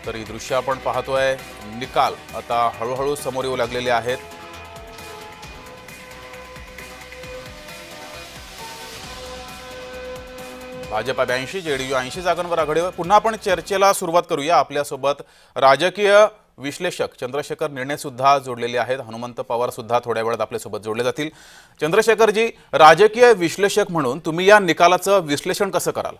तर ही दृश्य आपण पाहतोय। निकाल आता हळूहळू समोर येऊ लागलेले आहेत। भाजपा 82, जेडीयू 80 जागांवर आघाडीवर। पुन्हा आपण चर्चेला सुरुवात करूया। आपल्यासोबत राजकीय विश्लेषक चंद्रशेखर निर्णे सुद्धा जोडलेले आहेत। हनुमंत पवार सुद्धा थोड्या वेळात आपल्यासोबत जोडले जातील। चंद्रशेखर जी, राजकीय विश्लेषक म्हणून तुम्ही या निकालाचं विश्लेषण कसं कराल?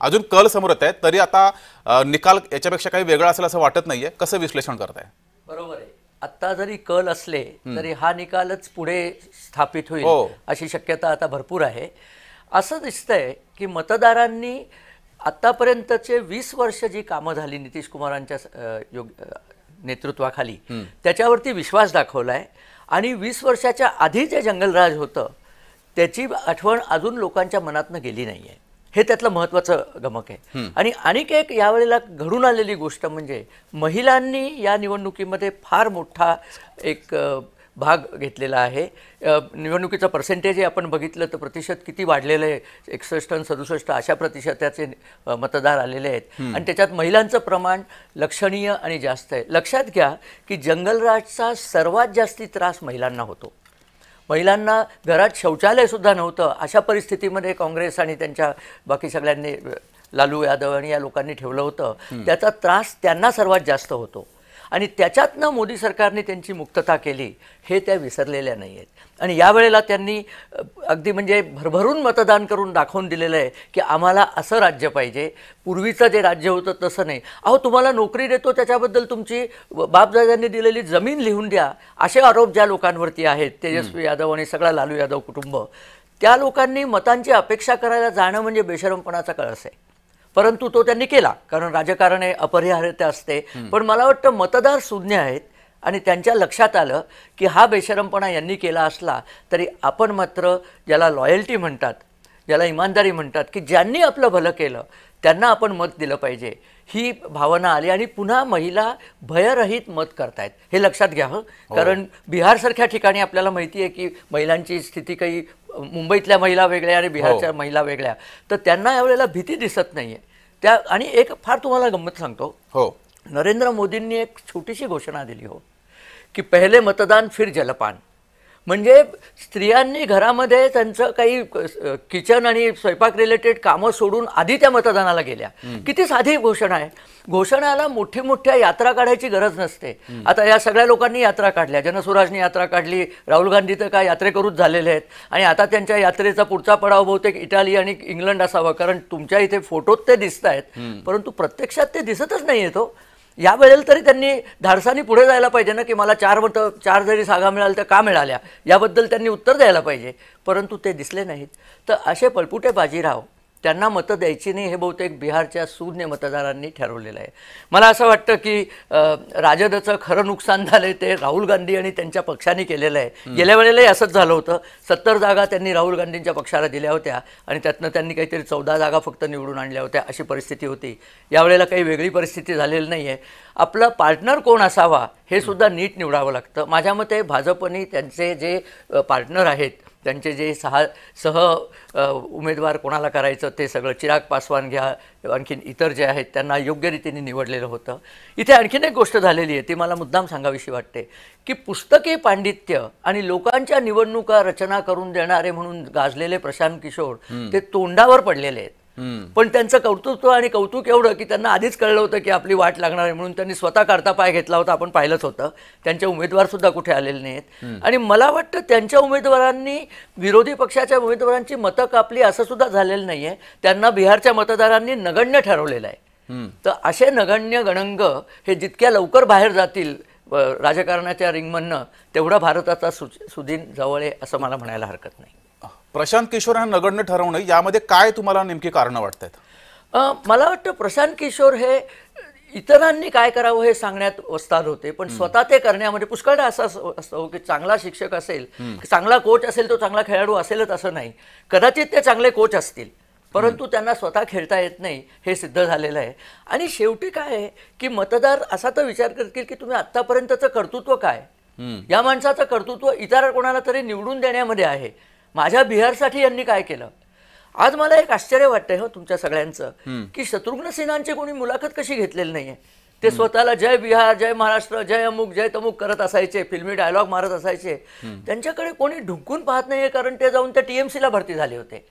अजून कल समोर येत आहे तरी आता निकाल याच्यापेक्षा काही वेगळा असेल असं वाटत नाहीये, कसं विश्लेषण करताय? बरोबर आहे। आता जरी कल असले तरी हा निकालच पुढे स्थापित होईल अशी शक्यता आता भरपूर आहे। असं दिसतंय की मतदारांनी आतापर्यंतचे 20 वर्ष जी कामं झाली नितीश कुमारांच्या नेतृत्वाखाली त्याच्यावरती विश्वास दाखवलाय आणि 20 वर्षाच्या आधी जे जंगलराज होतं त्याची आठवण अजून लोकांच्या मनातनं गेली नाहीये। हे त्यातलं महत्त्वाचं गमक आहे। आणि आणखी एक यावेळेला घडून आलेली गोष्ट म्हणजे महिलांनी या निवडणुकीमध्ये फार मोठा एक भाग घेतलेला आहे। निवडणुकीचं पर्सेंटेज आपण बघितलं तर प्रतिशत किती वाढलेलं आहे, 61 आणि 67 अशा प्रतिशताचे मतदार आलेले आहेत आणि त्याच्यात महिलांचं प्रमाण लक्षणीय आणि जास्त आहे। लक्षात घ्या की जंगलराजचा सर्वात जास्ती त्रास महिलांना होतो। महिलांना घरात शौचालय सुद्धा नव्हतं। अशा परिस्थितीमध्ये काँग्रेस आणि त्यांच्या बाकी सगळ्यांनी, लालू यादव आणि या लोकांनी ठेवलं होतं। त्याचा त्रास त्यांना सर्वात जास्त होतो आणि त्याच्यातनं मोदी सरकारने त्यांची मुक्तता केली हे त्या विसरलेल्या नाही आहेत। आणि यावेळेला त्यांनी अगदी म्हणजे भरभरून मतदान करून दाखवून दिलेलं आहे की आम्हाला असं राज्य पाहिजे। पूर्वीचं जे राज्य होतं तसं नाही। अहो, तुम्हाला नोकरी देतो त्याच्याबद्दल तुमची बापदादांनी दिलेली जमीन लिहून द्या, असे आरोप ज्या लोकांवरती आहेत, तेजस्वी यादव आणि सगळा लालू यादव कुटुंब, त्या लोकांनी मतांची अपेक्षा करायला जाणं म्हणजे बेशरमपणाचा कळस आहे। परंतु तो त्यांनी केला, कारण राजकारण हे अपरिहार्य असते। पण मला वाटतं मतदार सुज्ञ आहेत आणि त्यांच्या लक्षात आलं की हा बेशरमपणा यांनी केला असला तरी आपण मात्र ज्याला लॉयल्टी म्हणतात, ज्याला इमानदारी म्हणतात, की ज्यांनी आपलं भलं केलं त्यांना आपण मत दिलं पाहिजे, ही भावना आली आणि पुन्हा महिला भयरहित मत करतायत। हे लक्षात घ्या कारण बिहारसारख्या ठिकाणी आपल्याला माहिती आहे की महिलांची स्थिती काही, मुंबईतल्या महिला वेगळ्या आणि बिहारच्या महिला वेगळ्या, तर त्यांना यावेळेला भीती दिसत नाहीये त्या। आणि एक फार तुम्हाला गंमत सांगतो, नरेंद्र मोदींनी एक छोटीशी घोषणा दिली की पहिले मतदान फिर जलपान। म्हणजे स्त्रियांनी घरामध्ये त्यांचं काही किचन आणि स्वयंपाक रिलेटेड कामं सोडून आधी त्या मतदानाला गेल्या। किती साधी घोषणा आहे। घोषणाला मोठ्या यात्रा काढायची गरज नसते। आता या सगळ्या लोकांनी यात्रा काढल्या, जनसुराजनी यात्रा काढली, राहुल गांधी तर काय यात्रेकरूच झालेले आहेत आणि आता त्यांच्या यात्रेचा पुढचा पडाव बहुतेक इटाली आणि इंग्लंड असावा, कारण तुमच्या इथे फोटोत ते दिसत आहेत परंतु प्रत्यक्षात ते दिसतच नाही येतो। या वेळेला तरी त्यांनी धाडसानी पुढे जायला पाहिजे ना की मला 4 जरी जागा मिळाल्या तर का मिळाल्या, याबद्दल त्यांनी उत्तर द्यायला पाहिजे। परंतु ते दिसले नाहीत। तर असे पळपुटे बाजीराव, त्यांना मतं द्यायची नाही हे बहुतेक बिहारच्या सूज्ञ मतदारांनी ठरवलेलं आहे। मला असं वाटतं की राजदचं खरं नुकसान झालंय ते राहुल गांधी आणि त्यांच्या पक्षाने केलेलं आहे। गेल्या वेळेलाही असंच झालं होतं। 70 जागा त्यांनी राहुल गांधींच्या पक्षाला दिल्या होत्या आणि त्यातनं त्यांनी काहीतरी 14 जागा फक्त निवडून आणल्या होत्या, अशी परिस्थिती होती। यावेळेला काही वेगळी परिस्थिती झालेली नाही आहे। आपला पार्टनर कोण असावा हे सुद्धा नीट निवडावं लागतं। माझ्या मते भाजपने त्यांचे जे पार्टनर आहेत, त्यांचे जे सह उमेदवार कोणाला करायचं ते सगळं, चिराग पासवान घ्या, आणखीन इतर जे आहेत त्यांना योग्य रीतीने निवडलेलं होतं। इथे आणखीन एक गोष्ट झालेली आहे ती मला मुद्दाम सांगावीशी वाटते की पुस्तकी पांडित्य आणि लोकांच्या निवडणुका रचना करून देणारे म्हणून गाजलेले प्रशांत किशोर ते तोंडावर पडलेले आहेत। पण त्यांचं कर्तृत्व आणि कौतुक एवढं की त्यांना आधीच कळलं होतं की आपली वाट लागणार आहे, म्हणून त्यांनी स्वतः काढता पाय घेतला होता। आपण पाहिलंच होतं। त्यांचे उमेदवार सुद्धा कुठे आलेले नाहीत आणि मला वाटतं त्यांच्या उमेदवारांनी विरोधी पक्षाच्या उमेदवारांची मतं कापली असं सुद्धा झालेलं नाहीये। त्यांना बिहारच्या मतदारांनी नगण्य ठरवलेलं आहे। तर असे नगण्य गणंग हे जितक्या लवकर बाहेर जातील राजकारणाच्या रिंगमधनं तेवढा भारताचा सुदिन जवळ आहे असं मला म्हणायला हरकत नाही। प्रशांत किशोर यांना नगण्य ठरवणं यामध्ये काय तुम्हाला नेमकी कारणं वाटतात? मला वाटतं प्रशांत किशोर हे इतरांनी काय करावं हे सांगण्यात वस्ताद होते, पण स्वतः ते करण्यामध्ये पुष्कळदा असं असतो की चांगला शिक्षक असेल, चांगला कोच असेल, तो चांगला खेळाडू असेलच असं नाही। कदाचित ते चांगले कोच असतील परंतु त्यांना स्वतः खेळता येत नाही हे सिद्ध झालेलं आहे। आणि शेवटी काय आहे की मतदार असा तर विचार करतील की तुम्ही आत्तापर्यंतचं कर्तृत्व काय, या माणसाचं कर्तृत्व इतर कोणाला तरी निवडून देण्यामध्ये आहे। माझ्या बिहारसाठी यांनी काय केलं? आज मला एक आश्चर्य वाटतंय तुमच्या सगळ्यांचं की शत्रुघ्न सिन्हांची कोणी मुलाखत कशी घेतलेली नाहीये। ते स्वतःला जय बिहार, जय महाराष्ट्र, जय अमुक, जय तमुक करत असायचे, फिल्मी डायलॉग मारत असायचे. त्यांच्याकडे कोणी ढुंकून पाहत नाहीये, कारण ते जाऊन त्या TMCला भरती झाले होते.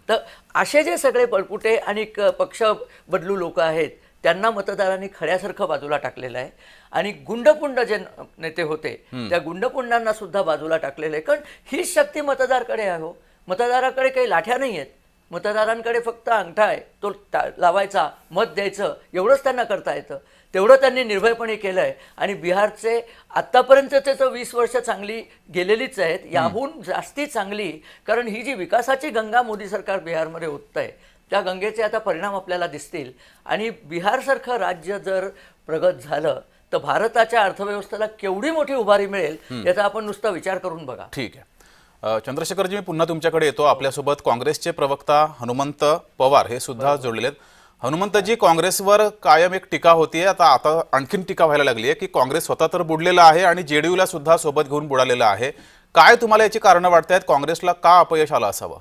तर असे जे सगळे पळपुटे आणि पक्ष बदलू लोक आहेत, त्यांना मतदारांनी खड्यासारखं बाजूला टाकलेलं आहे. आणि गुंडपुंड जे नेते होते, त्या गुंडपुंडांना सुद्धा बाजूला टाकलेलं आहे. कारण हीच शक्ती मतदाराकडे आहे हो. मतदाराकडे काही लाठ्या नाही आहेत, मतदारांकडे फक्त अंगठा आहे, तो लावायचा, मत द्यायचं, एवढंच त्यांना करता येतं. तेवढं त्यांनी निर्भयपणे केलं आहे. आणि बिहारचे आत्तापर्यंतचे तर 20 वर्ष चांगली गेलेलीच आहेत, याहून जास्ती चांगली. कारण ही जी विकासाची गंगा मोदी सरकार बिहारमध्ये ओतत आहे, त्या गंगेचे आता परिणाम आपल्याला दिसतील. आणि बिहारसारखं राज्य जर प्रगत झालं तर भारताच्या अर्थव्यवस्थेला केवढी मोठी उभारी मिळेल याचा आपण नुसता विचार करून बघा. ठीक आहे. चंद्रशेखरजी, मी पुन्हा तुमच्याकडे येतो. आपल्यासोबत काँग्रेसचे प्रवक्ता हनुमंत पवार हे सुद्धा जोडलेले आहेत. हनुमंतजी, काँग्रेसवर कायम एक टीका होतीये, आता आणखीन टीका व्हायला लागली आहे की काँग्रेस स्वतः तर बुडलेला आहे आणि JDUला सुद्धा सोबत घेऊन बुडालेला आहे. काय तुम्हाला याची कारणं वाटतायत? काँग्रेसला का अपयश आलं असावं?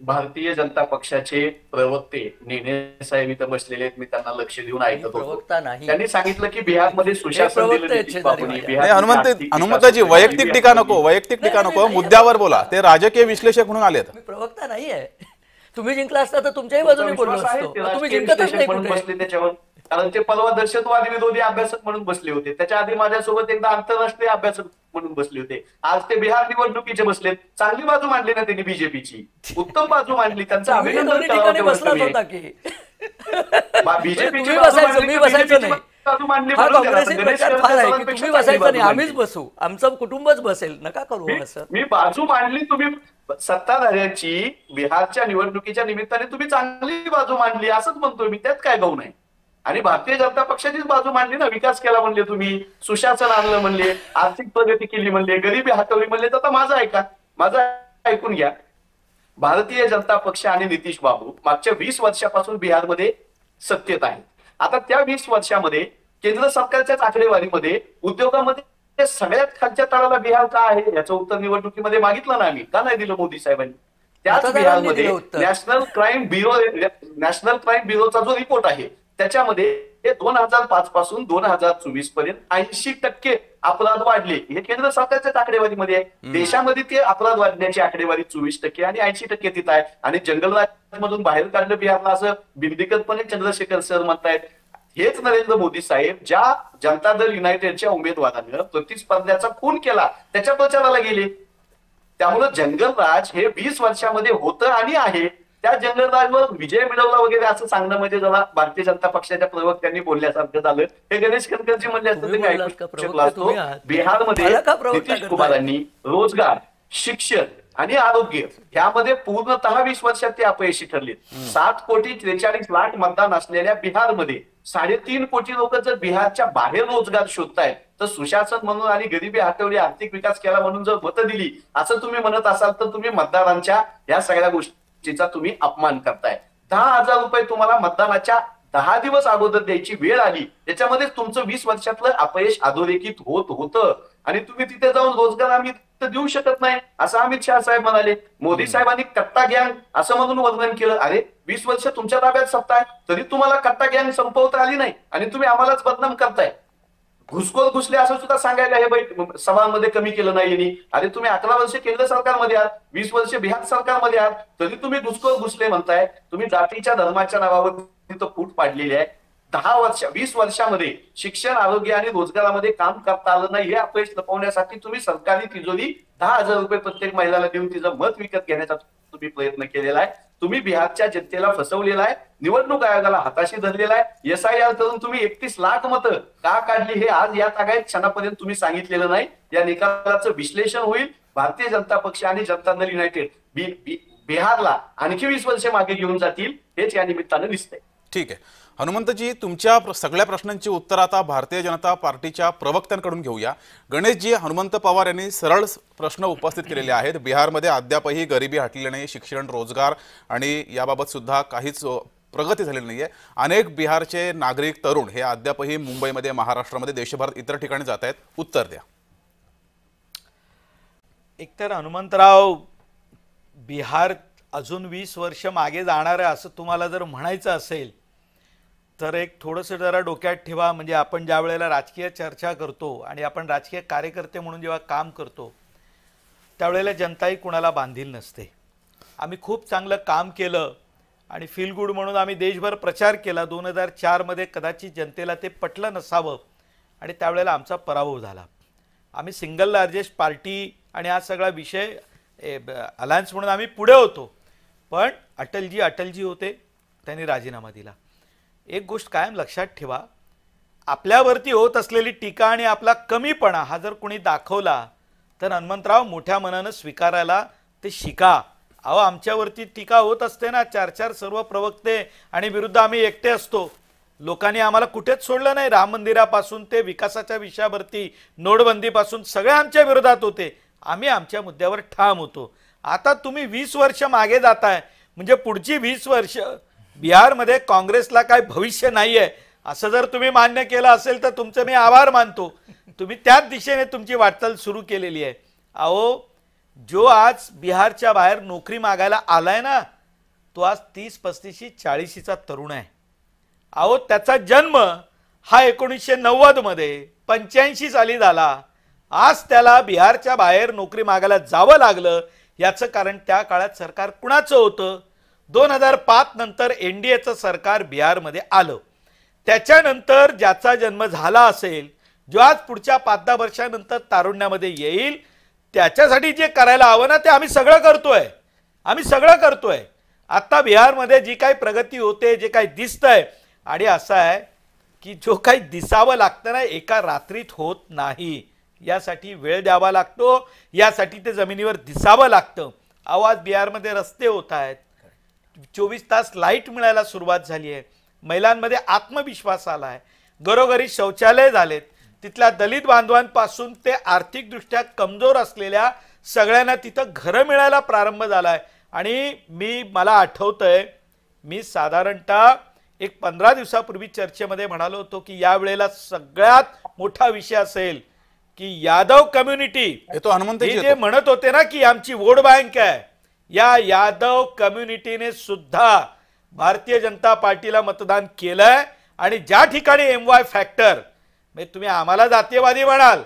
भारतीय जनता पक्षाचे प्रवक्ते नेने साहेब इथं बसलेले आहेत. मी त्यांना लक्ष देऊन ऐकत होतो. प्रवक्ता नाही, त्यांनी सांगितलं की बिहारमध्ये सुशासन दिलं नितीश बाबूंनी. हनुमंतजी, वैयक्तिक टीका नको, वैयक्तिक टीका नको, मुद्द्यावर बोला. ते राजकीय विश्लेषक म्हणून आलेत. मी प्रवक्ता नाही आहे. तुम्ही जिंकला असता तर तुमच्याही बाजूने बोललो असतो. तुम्ही जिंकतच नाही म्हणून कुठे. बसले त्याच्यावर, कारण ते परवा दहशतवादी विरोधी अभ्यासक म्हणून बसले होते. त्याच्या आधी माझ्यासोबत एकदा आंतरराष्ट्रीय अभ्यासक म्हणून बसले होते. आज ते बिहार निवडणुकीचे बसलेत. चांगली बाजू मांडली ना त्यांनी, बीजेपीची उत्तम बाजू मांडली. त्यांचं अभिनंदन ठिकाणी बसलाच होता की बीजेपीची तुम्ही बसायचं, मी बसायचं नाही. हा काँग्रेसची प्रचार फार आहे की तुम्ही बसायचं नाही, आम्हीच बसू, आमचं कुटुंबच बसेल. नका करू असं. मी बाजू मांडली. तुम्ही सत्ताधाऱ्यांची बिहारच्या निवडणुकीच्या निमित्ताने तुम्ही चांगली बाजू मांडली असंच म्हणतोय मी, त्यात काय गौण आहे. आणि भारतीय जनता पक्षाचीच बाजू मांडली ना. विकास केला म्हणले तुम्ही, सुशासन आणलं म्हणले, आर्थिक प्रगती केली म्हणले, गरिबी हटवली म्हणले. तर आता माझं ऐकून घ्या. भारतीय जनता पक्ष आणि नितीश बाबू मागच्या 20 वर्षापासून बिहारमध्ये सत्तेत आहेत. आता त्या 20 वर्षामध्ये केंद्र सरकारच्याच आकडेवारीमध्ये उद्योगामध्ये सगळ्यात खालच्या तळाला बिहार का आहे याचं उत्तर निवडणुकीमध्ये मागितलं ना आम्ही. का नाही दिलं मोदी साहेबांनी? त्याच बिहारमध्ये नॅशनल क्राईम ब्युरोचा जो रिपोर्ट आहे त्याच्यामध्ये 2005 पासून 2024 पर्यंत 80% अपराध वाढले. हे केंद्र सरकारच्याच आकडेवारीमध्ये आहे. देशामध्ये ते अपराध वाढण्याची आकडेवारी 24% आणि 80% तिथं आहे. आणि जंगलराज मधून बाहेर काढलं बिहारला असं बिनदिक्कतपणे चंद्रशेखर सर म्हणतायत. हेच नरेंद्र मोदी साहेब ज्या जनता दल युनायटेडच्या उमेदवारानं प्रतिस्पर्ध्याचा खून केला त्याच्या प्रचाराला गेले. त्यामुळे जंगलराज हे 20 वर्षामध्ये होतं आणि आहे. त्या जंगलराजवर विजय मिळवला वगैरे असं सांगणं म्हणजे जरा भारतीय जनता पक्षाच्या प्रवक्त्यांनी बोलल्यासारखं झालं. हे गणेश कनकरजी म्हणले असतं ते ऐकू शकलो असतो. बिहारमध्ये नितीश कुमारांनी रोजगार, शिक्षण आणि आरोग्य यामध्ये पूर्णतः 20 वर्षात ते अपयशी ठरले. 7,43,00,000 मतदान असलेल्या बिहारमध्ये 3.5 कोटी लोक जर बिहारच्या बाहेर रोजगार शोधतायत तर सुशासन म्हणून आणि गरिबी हटवली, आर्थिक विकास केला म्हणून जर मतं दिली असं तुम्ही म्हणत असाल तर तुम्ही मतदारांच्या या सगळ्या गोष्टीचा तुम्ही अपमान करताय. 10,000 रुपये तुम्हाला मतदानाच्या 10 दिवस अगोदर द्यायची वेळ आली. त्याच्यामध्ये तुमचं 20 वर्षातलं अपयश अधोरेखित होत होतं. आणि तुम्ही तिथे जाऊन रोजगार आम्ही देऊ शकत नाही असं अमित शहा साहेब म्हणाले. मोदी साहेबांनी कट्टा गँग असं म्हणून वर्णन केलं. अरे 20 वर्ष तुमच्या ताब्यात सत्ता आहे तरी तुम्हाला कट्टा गँग संपवता आली नाही आणि तुम्ही आम्हालाच बदनाम करताय. घुसखोर घुसले असं सुद्धा सांगायला हे सभामध्ये कमी केलं नाही यांनी. अरे तुम्ही 11 वर्ष केंद्र सरकारमध्ये आहात, 20 वर्ष बिहार सरकारमध्ये आहात, तरी तुम्ही घुसखोर घुसले म्हणताय. तुम्ही जातीच्या धर्माच्या नावावर तिथं फूट पाडलेली आहे. 20 वर्षामध्ये शिक्षण, आरोग्य आणि रोजगारामध्ये काम करता आलं नाही. हे अपयश लपवण्यासाठी तुम्ही सरकारी तिजोरी 10,000 रुपये प्रत्येक महिलाला देऊन तिचं मत विकत घेण्याचा तुम्ही प्रयत्न केलेला आहे. तुम्ही बिहारच्या जनतेला फसवलेला आहे. निवडणूक आयोगाला हाताशी धरलेला आहे. SIR करून तुम्ही 31 लाख मतं का काढली हे आज या तागायत क्षणापर्यंत तुम्ही सांगितलेलं नाही. या निकालाचं विश्लेषण होईल. भारतीय जनता पक्ष आणि जनता दल युनायटेड बिहारला आणखी 20 वर्षे मागे घेऊन जातील हेच या निमित्तानं दिसतंय. ठीक आहे. हनुमंतजी, तुमच्या सगळ्या प्रश्नांची उत्तर आता भारतीय जनता पार्टीच्या प्रवक्त्यांकडून घेऊया. गणेशजी, हनुमंत पवार यांनी सरळ प्रश्न उपस्थित केलेले आहेत. बिहारमध्ये अद्यापही गरिबी हटलेली नाही, शिक्षण, रोजगार आणि याबाबत सुद्धा काहीच प्रगती झालेली नाहीये. अनेक बिहारचे नागरिक, तरुण हे अद्यापही मुंबईमध्ये, महाराष्ट्रामध्ये, देशभरात इतर ठिकाणी जात आहेत. उत्तर द्या. एकतर हनुमंतराव, बिहार अजून 20 वर्ष मागे जाणार आहे असं तुम्हाला जर म्हणायचं असेल तर एक थोडंसं जरा डोक्यात ठेवा, म्हणजे आपण ज्या वेळेला राजकीय चर्चा करतो आणि आपण राजकीय कार्यकर्ते म्हणून जेव्हा काम करतो त्यावेळेला जनताही कुणाला बांधील नसते. आम्ही खूप चांगलं काम केलं आणि फील गुड म्हणून आम्ही देशभर प्रचार केला. 2004 कदाचित जनतेला ते पटलं नसावं आणि त्यावेळेला आमचा पराभव झाला. आम्ही सिंगल लार्जेस्ट पार्टी आणि हा सगळा विषय अलायन्स म्हणून आम्ही पुढे होतो, पण अटलजी होते, त्यांनी राजीनामा दिला. एक गोष्ट कायम लक्षात ठेवा, आपल्यावरती होत असलेली टीका आणि आपला कमीपणा हा जर कोणी दाखवला तर हनुमंतराव मोठ्या मनानं स्वीकारायला ते शिका. अहो, आमच्यावरती टीका होत असते ना, 4 सर्व प्रवक्ते आणि विरुद्ध आम्ही एकटे असतो. लोकांनी आम्हाला कुठेच सोडलं नाही. राम मंदिरापासून ते विकासाच्या विषयावरती, नोटबंदीपासून सगळे आमच्या विरोधात होते. आम्ही आमच्या मुद्द्यावर ठाम होतो. आता तुम्ही 20 वर्ष मागे जाताय, म्हणजे पुढची 20 वर्ष बिहारमध्ये काँग्रेसला काय भविष्य नाही आहे असं जर तुम्ही मान्य केलं असेल तर तुमचे मी आभार मानतो. तुम्ही त्याच दिशेने तुमची वाटचाल सुरू केलेली आहे. अहो, जो आज बिहारच्या बाहेर नोकरी मागायला आलाय ना, तो आज 30-35 40चा तरुण आहे. अहो, त्याचा जन्म हा 1990 85 साली झाला. आज त्याला बिहारच्या बाहेर नोकरी मागायला जावं लागलं. याचं कारण त्या काळात सरकार कुणाचं होतं? 2005 नंतर NDAचं सरकार बिहारमध्ये आलं. त्याच्यानंतर ज्याचा जन्म झाला असेल, जो आज पुढच्या 5-10 वर्षानंतर तारुण्यामध्ये येईल, त्याच्यासाठी जे करायला हवं ना ते आम्ही सगळं करतोय. आता बिहारमध्ये जी काही प्रगती होते, जे काही दिसतंय, आणि असं आहे की जो काही दिसावं लागतं ना एका रात्रीत होत नाही. यासाठी वेळ द्यावा लागतो, यासाठी ते जमिनीवर दिसावं लागतं. आवाज बिहारमध्ये रस्ते होत आहेत, 24 तास लाईट मिळायला सुरुवात झाली आहे, महिलांमध्ये आत्मविश्वास आला आहे, घरोघरी शौचालय झालेत, तिथल्या दलित बांधवांपासून ते आर्थिकदृष्ट्या कमजोर असलेल्या सगळ्यांना तिथं घरं मिळायला प्रारंभ झाला आहे. आणि मला आठवतंय, मी साधारणतः एक 15 दिवसापूर्वी चर्चेमध्ये म्हणालो होतो की यावेळेला सगळ्यात मोठा विषय असेल की यादव कम्युनिटी, जे म्हणत होते ना की आमची वोट बँक आहे, या यादव कम्युनिटीने सुद्धा भारतीय जनता पार्टीला मतदान केलंय. आणि ज्या ठिकाणी MY फॅक्टर, म्हणजे तुम्ही आम्हाला जातीयवादी म्हणाल,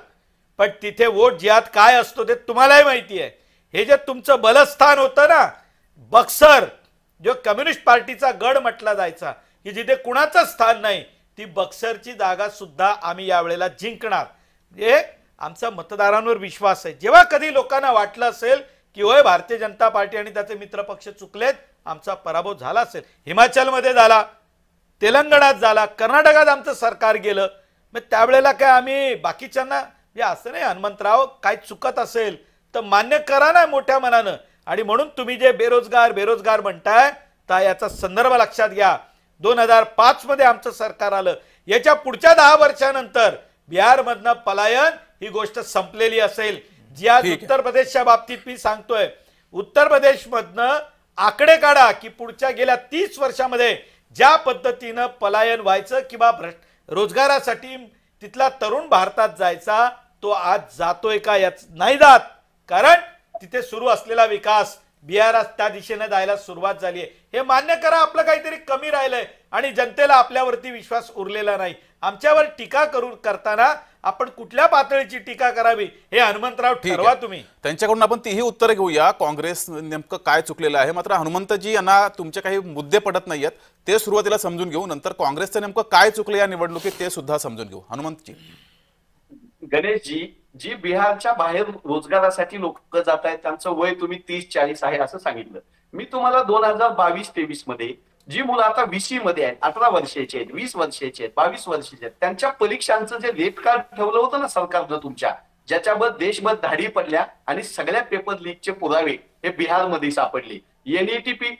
पण तिथे वोट जिहाद काय असतो ते तुम्हालाही माहिती आहे. हे जे तुमचं बलस्थान होतं ना, बक्सर, जो कम्युनिस्ट पार्टीचा गड म्हटला जायचा, की जिथे कुणाचं स्थान नाही, ती बक्सरची जागा सुद्धा आम्ही यावेळेला जिंकणार. हे आमचा मतदारांवर विश्वास आहे. जेव्हा कधी लोकांना वाटलं असेल की होय भारतीय जनता पार्टी आणि त्याचे मित्रपक्ष चुकलेत, आमचा पराभव झाला असेल, हिमाचलमध्ये झाला, तेलंगणात झाला, कर्नाटकात आमचं सरकार गेलं, मग त्यावेळेला काय आम्ही बाकीच्यांना असं नाही, हनुमंतराव काय चुकत असेल तर मान्य करा ना मोठ्या मनानं. आणि म्हणून तुम्ही जे बेरोजगार म्हणताय, तर याचा संदर्भ लक्षात घ्या. 2005 आमचं सरकार आलं, याच्या पुढच्या 10 वर्षानंतर बिहारमधनं पलायन ही गोष्ट संपलेली असेल. जी आज उत्तर प्रदेशच्या बाबतीत मी सांगतोय, उत्तर प्रदेशमधनं आकडे काढा की पुढच्या गेल्या 30 वर्षामध्ये ज्या पद्धतीनं पलायन व्हायचं किंवा रोजगारासाठी तिथला तरुण भारतात जायचा, तो आज जातोय का? याच नाही जात, कारण तिथे सुरू असलेला विकास बिहारात त्या दिशेने जायला सुरुवात झाली आहे. हे मान्य करा, आपलं काहीतरी कमी राहिलंय आणि जनतेला आपल्यावरती विश्वास उरलेला नाही. आमच्यावर टीका करताना आपण कुठल्या पातळीची टीका करावी हे हनुमंतराव ठरवा तुम्ही. त्यांच्याकडून आपण तीही उत्तर घेऊया, काँग्रेस नेमकं काय चुकलेलं आहे. मात्र हनुमंतजी यांना तुमचे काही मुद्दे पडत नाहीयेत, ते सुरुवातीला समजून घेऊ, नंतर काँग्रेसचं नेमकं काय चुकलं या निवडणुकीत ते सुद्धा समजून घेऊ. हनुमंतजी. गणेशजी, जी बिहारच्या बाहेर रोजगारासाठी लोक जात आहेत त्यांचं वय तुम्ही 30-40 आहे असं सांगितलं. मी तुम्हाला 2022-23 मध्ये जी मुलं आता VC मध्ये आहेत, 18 वर्षाची आहेत, 20 वर्षाची आहेत, 22 वर्षाची आहेत, त्यांच्या परीक्षांचं जे रेट कार्ड ठेवलं होतं ना सरकारनं तुमच्या, ज्याच्यावर देशभर धाडी पडल्या आणि सगळ्या पेपर लीकचे पुरावे हे बिहारमध्ये सापडले.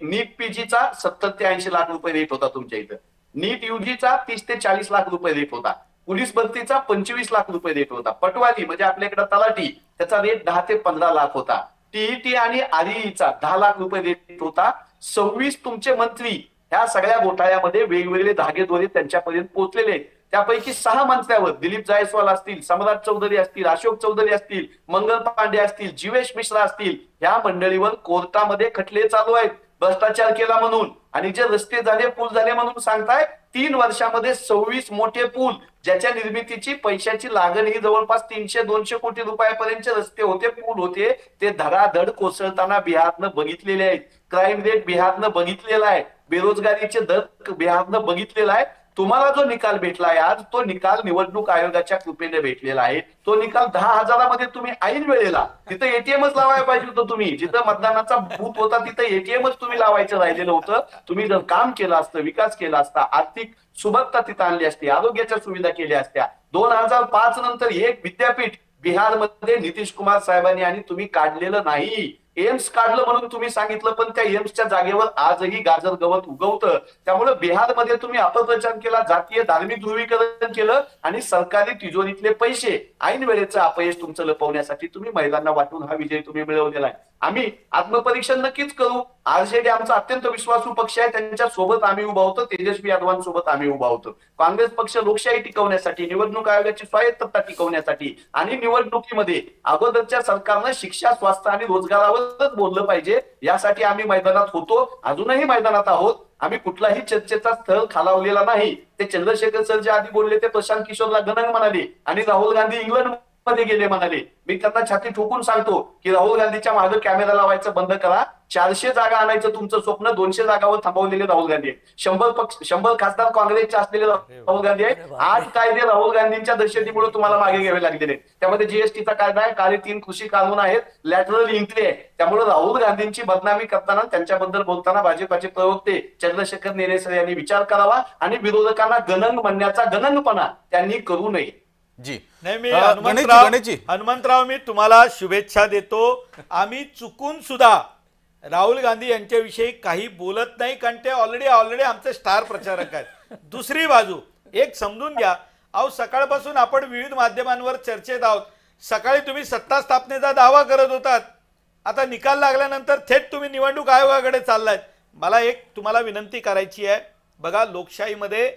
नीट PGचा 70 ते 80 लाख रुपये रेट होता तुमच्या इथं, नीट UGचा 30 ते 40 लाख रुपये रेट होता, पोलीस भरतीचा 25 लाख रुपये रेट होता, पटवारी म्हणजे आपल्याकडे तलाठी त्याचा रेट 10 ते 15 लाख होता, TET आणि REEचा 10 लाख रुपये रेट होता. 26 तुमचे मंत्री ह्या सगळ्या घोटाळ्यामध्ये वेगवेगळे धागेदोरे त्यांच्यापर्यंत पोहोचलेले आहेत. त्यापैकी 6 मंत्र्यावर दिलीप जायस्वाल असतील, सम्राट चौधरी असतील, अशोक चौधरी असतील, मंगल पांडे असतील, जीवेश मिश्रा असतील, या मंडळीवर कोर्टामध्ये खटले चालू आहेत. भ्रष्टाचार केला म्हणून, आणि जे रस्ते झाले पूल झाले म्हणून सांगताय. 3 वर्षामध्ये 26 मोठे पूल, ज्याच्या निर्मितीची पैशाची लागण ही जवळपास 300-200 कोटी रुपयापर्यंतचे रस्ते होते, पूल होते, ते धडाधड कोसळताना बिहारनं बघितलेले आहेत. क्राईम रेट बिहारनं बघितलेला आहे, बेरोजगारीचे दर बिहारनं बघितलेला आहे. तुम्हाला जो निकाल भेटलाय आज, तो निकाल निवडणूक आयोगाच्या कृपेने भेटलेला आहे. तो निकाल 10,000मध्ये तुम्ही ऐन वेळेला, तिथं एटीएमच लावायला पाहिजे होतं तुम्ही, जिथं मतदानाचा बूथ होता तिथं एटीएमच तुम्ही लावायचं राहिलेलं होतं. तुम्ही जर काम केलं असतं, विकास केला असता, आर्थिक सुबत्ता तिथं आणली असती, आरोग्याच्या सुविधा केल्या असत्या. 2005 नंतर एक विद्यापीठ बिहारमध्ये नितीश कुमार साहेबांनी आणि तुम्ही काढलेलं नाही. एम्स काढलं म्हणून तुम्ही सांगितलं, पण त्या एम्सच्या जागेवर आजही गाजर गवत उगवतं. त्यामुळे बिहारमध्ये तुम्ही अपप्रचार केला, जातीय धार्मिक ध्रुवीकरण केलं, आणि सरकारी तिजोरीतले पैसे ऐन वेळेचं अपयश तुमचं लपवण्यासाठी तुम्ही महिलांना वाटून हा विजय तुम्ही मिळवलेला आहे. आम्ही आत्मपरीक्षण नक्कीच करू. आरजेडी आमचा अत्यंत विश्वासू पक्ष आहे, त्यांच्या सोबत आम्ही उभा होतो, तेजस्वी यादवांसोबत आम्ही उभा होतो. काँग्रेस पक्ष लोकशाही टिकवण्यासाठी, निवडणूक आयोगाची स्वायत्तता टिकवण्यासाठी, आणि निवडणुकीमध्ये अगोदरच्या सरकारनं शिक्षा, स्वास्थ्य आणि रोजगारावरच बोललं पाहिजे, यासाठी आम्ही मैदानात होतो, अजूनही मैदानात आहोत. आम्ही कुठलाही चर्चेचा स्थळ खालावलेला नाही. ते चंद्रशेखर सर जे आधी बोलले ते प्रशांत किशोरला गणक म्हणाले, आणि राहुल गांधी इंग्लंड मध्ये गेले म्हणाले. मी त्यांना छाती ठोकून सांगतो की राहुल गांधीच्या मागे कॅमेरा लावायचं बंद करा. 400 जागा आणायचं तुमचं स्वप्न 200 जागावर थांबवलेले राहुल गांधी आहे. 100 खासदार काँग्रेसचे असलेले राहुल गांधी आहे. 8 कायदे राहुल गांधींच्या दहशतीमुळे तुम्हाला मागे घ्यावे लागलेले. त्यामध्ये जीएसटीचा कायदा आहे, काळे 3 कृषी कानून आहेत, लॅटरल एंट्री आहे. त्यामुळे राहुल गांधींची बदनामी करताना, त्यांच्याबद्दल बोलताना भाजपाचे प्रवक्ते चंद्रशेखर नेरेसर यांनी विचार करावा, आणि विरोधकांना गणंग म्हणण्याचा गणंगपणा त्यांनी करू नये. जी नाही, मी गणेशजी हनुमंतराव, मी तुम्हाला शुभेच्छा देतो. आम्ही चुकून सुद्धा राहुल गांधी यांच्याविषयी काही बोलत नाही, कारण ते ऑलरेडी आमचे स्टार प्रचारक आहेत. दुसरी बाजू एक समजून घ्या, अहो सकाळपासून आपण विविध माध्यमांवर चर्चेत आहोत. सकाळी तुम्ही सत्ता स्थापनेचा दावा करत होतात, आता निकाल लागल्यानंतर थेट तुम्ही निवडणूक आयोगाकडे चाललायत. मला एक तुम्हाला विनंती करायची आहे. बघा, लोकशाहीमध्ये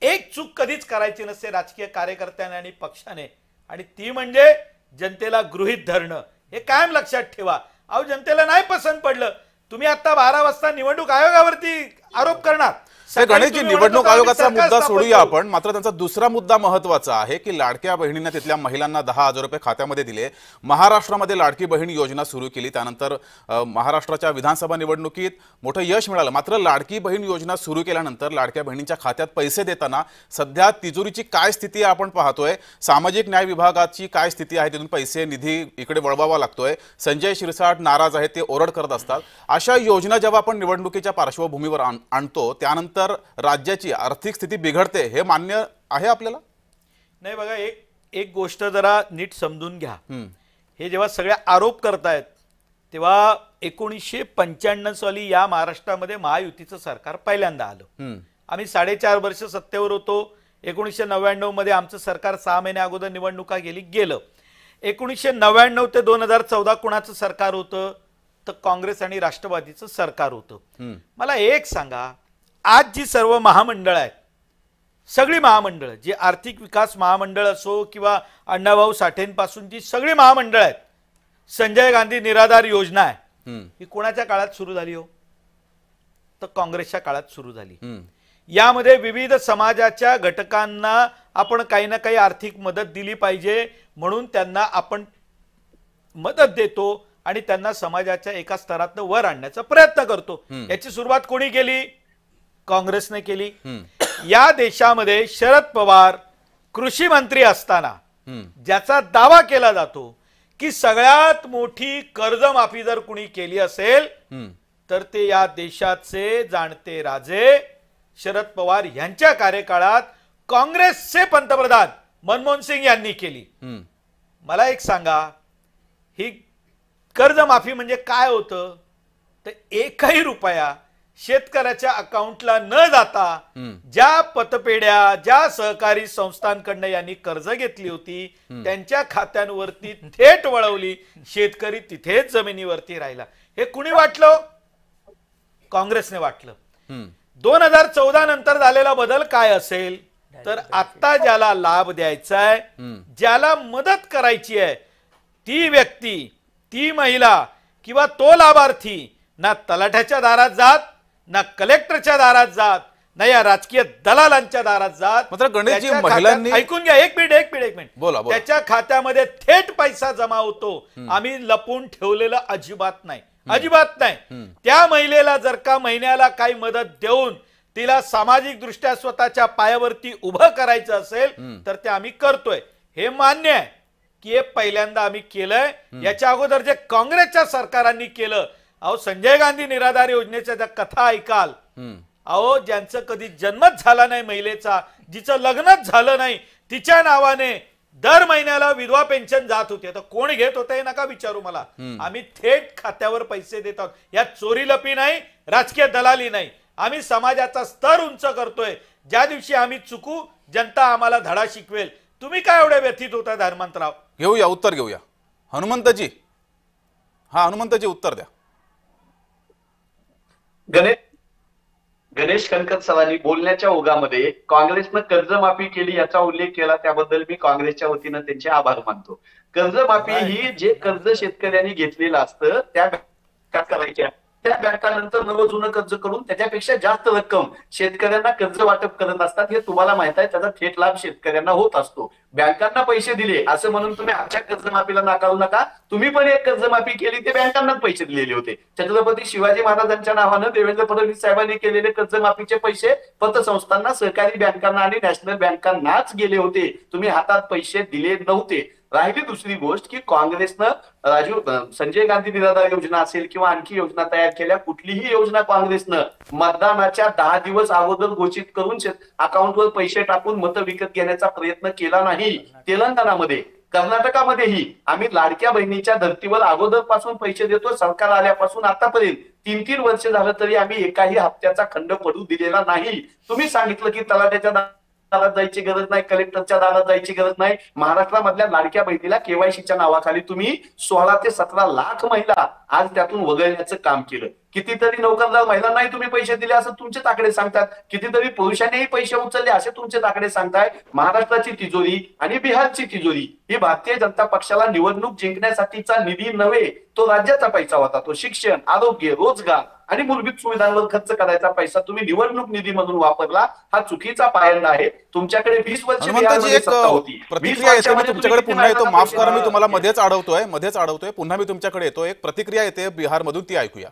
एक चूक कधीच करायची नसते राजकीय कार्यकर्त्याने आणि पक्षाने, आणि ती म्हणजे जनतेला गृहीत धरणं. हे कायम लक्षात ठेवा. अहो, जनतेला नाही पसंत पडलं, तुम्ही आता 12 वाजता निवडणूक आयोगावरती आरोप करणार. गणेशजी, निवडणूक आयोगाचा मुद्दा सोडूया आपण, मात्र त्यांचा दुसरा मुद्दा महत्वाचा आहे की लाडक्या बहिणींना तिथल्या महिलांना 10,000 रुपये खात्यामध्ये दिले. महाराष्ट्रामध्ये लाडकी बहीण योजना सुरू केली, त्यानंतर महाराष्ट्राच्या विधानसभा निवडणुकीत मोठं यश मिळालं. मात्र लाडकी बहीण योजना सुरू केल्यानंतर लाडक्या बहिणींच्या खात्यात पैसे देताना सध्या तिजोरीची काय स्थिती आहे आपण पाहतोय. सामाजिक न्याय विभागाची काय स्थिती आहे, तिथून पैसे निधी इकडे वळवावा लागतोय. संजय शिरसाट नाराज आहेत, ते ओरड करत असतात. अशा योजना जेव्हा आपण निवडणुकीच्या पार्श्वभूमीवर आणतो, त्यानंतर राज्याची आर्थिक स्थिती बिघडते, हे मान्य आहे आपल्याला? नाही, बघा, एक गोष्ट जरा नीट समजून घ्या. हे जेव्हा सगळे आरोप करतायत, तेव्हा 1995 साली या महाराष्ट्रामध्ये महायुतीचं सरकार पहिल्यांदा आलं. आम्ही 4.5 वर्ष सत्तेवर होतो. 1999 मध्ये आमचं सरकार 6 महिने अगोदर निवडणुका गेलं. 1999 ते 2014 कुणाचं सरकार होतं? तर काँग्रेस आणि राष्ट्रवादीचं सरकार होतं. मला एक सांगा, आज जी सर्व महामंडळ आहेत, सगळी महामंडळ, जी आर्थिक विकास महामंडळ असो किंवा अण्णाभाऊ साठेंपासून जी सगळी महामंडळ आहेत, संजय गांधी निराधार योजना आहे, ही कोणाच्या काळात सुरू झाली हो? तर काँग्रेसच्या काळात सुरू झाली. यामध्ये विविध समाजाच्या घटकांना आपण काही ना काही आर्थिक मदत दिली पाहिजे म्हणून त्यांना आपण मदत देतो आणि त्यांना समाजाच्या एका स्तरातनं वर आणण्याचा प्रयत्न करतो. याची सुरुवात कोणी केली? काँग्रेसने केली. या देशामध्ये शरद पवार कृषी मंत्री असताना ज्याचा दावा केला जातो की सगळ्यात मोठी कर्जमाफी जर कुणी केली असेल तर ते या देशाचे जाणते राजे शरद पवार यांच्या कार्यकाळात काँग्रेसचे पंतप्रधान मनमोहन सिंग यांनी केली. मला एक सांगा, ही कर्जमाफी म्हणजे काय होतं? तर एकही रुपया शेतकऱ्याच्या अकाउंटला न जाता ज्या पतपेढ्या, ज्या सहकारी संस्थांकडनं यांनी कर्ज घेतली होती त्यांच्या खात्यांवरती थेट वळवली. शेतकरी तिथेच जमिनीवरती राहिला. हे कुणी वाटलं? काँग्रेसने वाटलं. 2014 नंतर झालेला बदल काय असेल? तर आता ज्याला लाभ द्यायचा आहे, ज्याला मदत करायची आहे, ती व्यक्ती, ती महिला किंवा तो लाभार्थी ना तलाठ्याच्या दारात जात, ना कलेक्टरच्या दारात जात, ना या राजकीय दलालांच्या दारात जात. मात्र गणेशजी, त्याच्या खात्यात- महिलांनी- ऐकून घ्या, एक मिनिट. बोला. त्याच्या खात्यामध्ये थेट पैसा जमा होतो. आम्ही लपून ठेवलेलं अजिबात नाही. त्या महिलेला जर का महिन्याला काही मदत देऊन तिला सामाजिक दृष्ट्या स्वतःच्या पायावरती उभं करायचं असेल तर ते आम्ही करतोय. हे मान्य आहे की हे पहिल्यांदा आम्ही केलंय. याच्या अगोदर जे काँग्रेसच्या सरकारांनी केलं, अहो संजय गांधी निराधार योजनेच्या त्या कथा ऐकाल, अहो ज्यांचं कधी जन्मच झाला नाही महिलेचा, जिचं लग्नच झालं नाही, तिच्या नावाने दर महिन्याला विधवा पेन्शन जात होती. आता कोण घेत होतं हे नका विचारू मला. आम्ही थेट खात्यावर पैसे देत आहोत. यात चोरी लपी नाही, राजकीय दलाली नाही. आम्ही समाजाचा स्तर उंच करतोय. ज्या दिवशी आम्ही चुकू, जनता आम्हाला धडा शिकवेल. तुम्ही काय एवढे व्यथित होता धर्मंतराव? घेऊया, उत्तर घेऊया. हनुमंतजी, हनुमंतजी उत्तर द्या. गणेश कणकर सरांनी बोलण्याच्या ओघामध्ये काँग्रेसनं कर्जमाफी केली याचा उल्लेख केला, त्याबद्दल मी काँग्रेसच्या वतीनं त्यांचे आभार मानतो. कर्जमाफी ही जे कर्ज शेतकऱ्यांनी घेतलेलं असतं त्या बँका करायच्या, त्या बँकानंतर नवं जुनं कर्ज करून त्याच्यापेक्षा जास्त रक्कम शेतकऱ्यांना कर्ज वाटप करत असतात. हे तुम्हाला माहित आहे, त्याचा थेट लाभ शेतकऱ्यांना होत असतो. बँकांना पैसे दिले असं म्हणून तुम्ही आमच्या कर्जमाफीला नाकारू नका. तुम्ही पण एक कर्जमाफी केली, ते बँकांनाच पैसे दिलेले होते. छत्रपती शिवाजी महाराजांच्या नावानं देवेंद्र फडणवीस साहेबांनी केलेले कर्जमाफीचे पैसे पतसंस्थांना, सहकारी बँकांना आणि नॅशनल बँकांनाच गेले होते. तुम्ही हातात पैसे दिले नव्हते. राहिली दुसरी गोष्ट की काँग्रेसनं संजय गांधी निराधार योजना असेल किंवा आणखी योजना तयार केल्या, कुठलीही योजना काँग्रेसनं मतदानाच्या 10 दिवस अगोदर घोषित करून अकाउंटवर पैसे टाकून मतं विकत घेण्याचा प्रयत्न केला नाही. तेलंगणामध्ये, कर्नाटकामध्येही आम्ही लाडक्या बहिणीच्या धर्तीवर अगोदर पासून पैसे देतो. सरकार आल्यापासून आतापर्यंत 3-3 वर्ष झालं तरी आम्ही एकाही हप्त्याचा खंड पडू दिलेला नाही. तुम्ही सांगितलं की तलाट्याच्या दारात जायची गरज नाही, कलेक्टरच्या दारात जायची गरज नाही. महाराष्ट्रामधल्या लाडक्या बहिणीला केवायसीच्या नावाखाली तुम्ही 16 ते 17 लाख महिला आज त्यातून वगळण्याचं काम केलं. कितीतरी नोकरदार महिलांनाही तुम्ही पैसे दिले असं तुमचे आकडे सांगतात. कितीतरी पुरुषांनीही पैसे उचलले असे तुमचे आकडे सांगताय. महाराष्ट्राची तिजोरी आणि बिहारची तिजोरी ही भारतीय जनता पक्षाला निवडणूक जिंकण्यासाठीचा निधी नव्हे, तो राज्याचा पैसा होता. तो शिक्षण, आरोग्य, रोजगार आणि मूलभूत सुविधांवर खर्च करायचा पैसा तुम्ही निवडणूक निधी म्हणून वापरला. हा चुकीचा पायंडा आहे. तुमच्याकडे 20 वर्ष हनुमंतजी, एक प्रतिक्रिया येते, मी तुमच्याकडे पुन्हा येतो. माफ करा, मी तुम्हाला मध्येच अडवतोय. पुन्हा मी तुमच्याकडे येतो. एक प्रतिक्रिया येते बिहारमधून, ती ऐकूया.